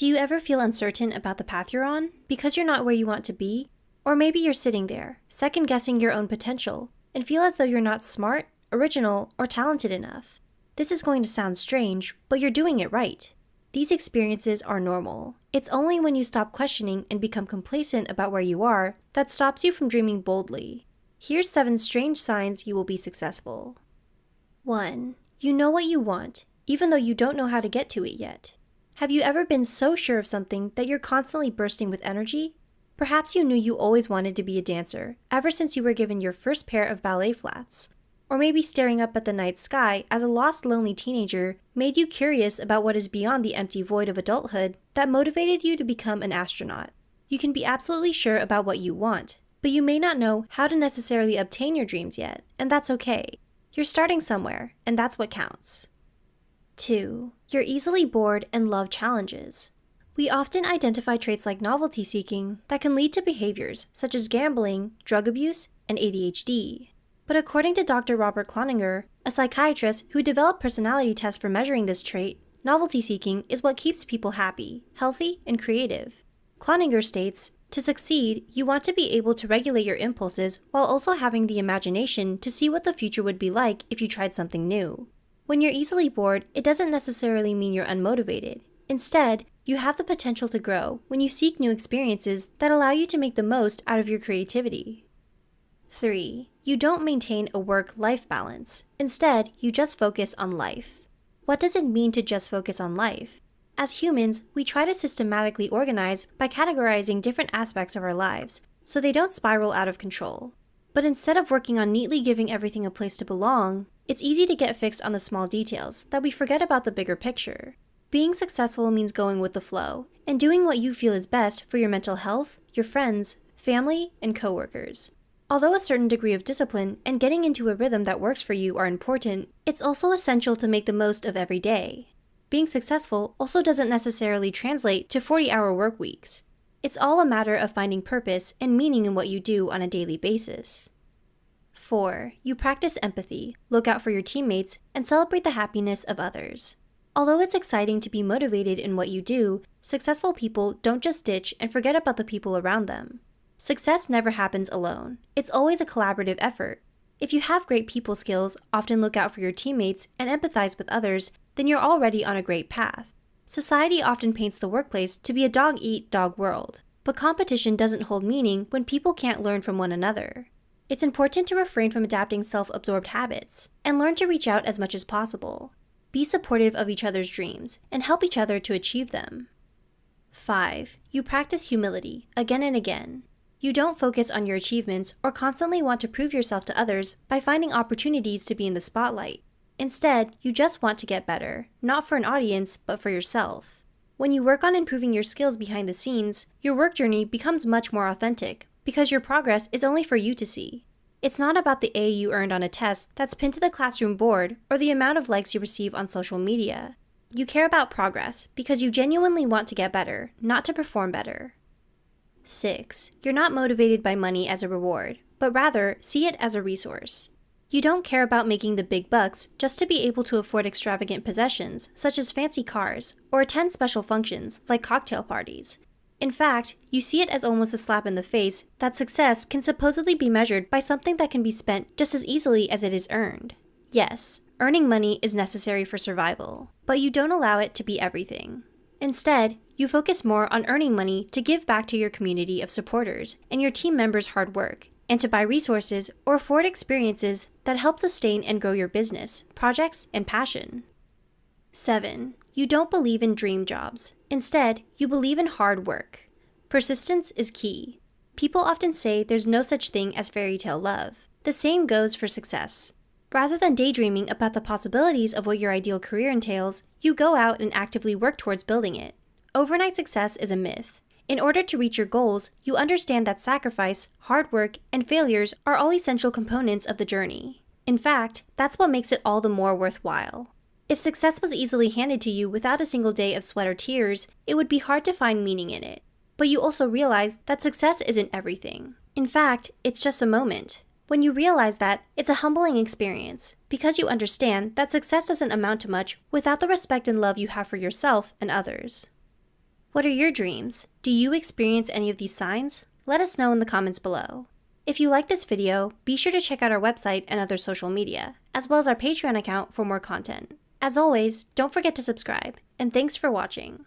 Do you ever feel uncertain about the path you're on because you're not where you want to be? Or maybe you're sitting there, second-guessing your own potential, and feel as though you're not smart, original, or talented enough. This is going to sound strange, but you're doing it right. These experiences are normal. It's only when you stop questioning and become complacent about where you are that stops you from dreaming boldly. Here's 7 strange signs you will be successful. 1. You know what you want, even though you don't know how to get to it yet. Have you ever been so sure of something that you're constantly bursting with energy? Perhaps you knew you always wanted to be a dancer ever since you were given your first pair of ballet flats. Or maybe staring up at the night sky as a lost, lonely teenager made you curious about what is beyond the empty void of adulthood that motivated you to become an astronaut. You can be absolutely sure about what you want, but you may not know how to necessarily obtain your dreams yet, and that's okay. You're starting somewhere, and that's what counts. 2. You're easily bored and love challenges. We often identify traits like novelty seeking that can lead to behaviors such as gambling, drug abuse, and ADHD. But according to Dr. Robert Cloninger, a psychiatrist who developed personality tests for measuring this trait, novelty seeking is what keeps people happy, healthy, and creative. Cloninger states, to succeed, you want to be able to regulate your impulses while also having the imagination to see what the future would be like if you tried something new. When you're easily bored, it doesn't necessarily mean you're unmotivated. Instead, you have the potential to grow when you seek new experiences that allow you to make the most out of your creativity. 3. You don't maintain a work-life balance. Instead, you just focus on life. What does it mean to just focus on life? As humans, we try to systematically organize by categorizing different aspects of our lives so they don't spiral out of control. But instead of working on neatly giving everything a place to belong, it's easy to get fixed on the small details that we forget about the bigger picture. Being successful means going with the flow and doing what you feel is best for your mental health, your friends, family, and coworkers. Although a certain degree of discipline and getting into a rhythm that works for you are important, it's also essential to make the most of every day. Being successful also doesn't necessarily translate to 40-hour work weeks. It's all a matter of finding purpose and meaning in what you do on a daily basis. 4. You practice empathy, look out for your teammates, and celebrate the happiness of others. Although it's exciting to be motivated in what you do, successful people don't just ditch and forget about the people around them. Success never happens alone. It's always a collaborative effort. If you have great people skills, often look out for your teammates, and empathize with others, then you're already on a great path. Society often paints the workplace to be a dog-eat-dog world, but competition doesn't hold meaning when people can't learn from one another. It's important to refrain from adapting self-absorbed habits, and learn to reach out as much as possible. Be supportive of each other's dreams, and help each other to achieve them. 5. You practice humility, again and again. You don't focus on your achievements or constantly want to prove yourself to others by finding opportunities to be in the spotlight. Instead, you just want to get better, not for an audience, but for yourself. When you work on improving your skills behind the scenes, your work journey becomes much more authentic, because your progress is only for you to see. It's not about the A you earned on a test that's pinned to the classroom board or the amount of likes you receive on social media. You care about progress because you genuinely want to get better, not to perform better. 6. You're not motivated by money as a reward, but rather see it as a resource. You don't care about making the big bucks just to be able to afford extravagant possessions, such as fancy cars, or attend special functions, like cocktail parties. In fact, you see it as almost a slap in the face that success can supposedly be measured by something that can be spent just as easily as it is earned. Yes, earning money is necessary for survival, but you don't allow it to be everything. Instead, you focus more on earning money to give back to your community of supporters and your team members' hard work, and to buy resources or afford experiences that help sustain and grow your business, projects, and passion. 7. You don't believe in dream jobs. Instead, you believe in hard work. Persistence is key. People often say there's no such thing as fairy tale love. The same goes for success. Rather than daydreaming about the possibilities of what your ideal career entails, you go out and actively work towards building it. Overnight success is a myth. In order to reach your goals, you understand that sacrifice, hard work, and failures are all essential components of the journey. In fact, that's what makes it all the more worthwhile. If success was easily handed to you without a single day of sweat or tears, it would be hard to find meaning in it. But you also realize that success isn't everything. In fact, it's just a moment. When you realize that, it's a humbling experience, because you understand that success doesn't amount to much without the respect and love you have for yourself and others. What are your dreams? Do you experience any of these signs? Let us know in the comments below. If you like this video, be sure to check out our website and other social media, as well as our Patreon account for more content. As always, don't forget to subscribe, and thanks for watching.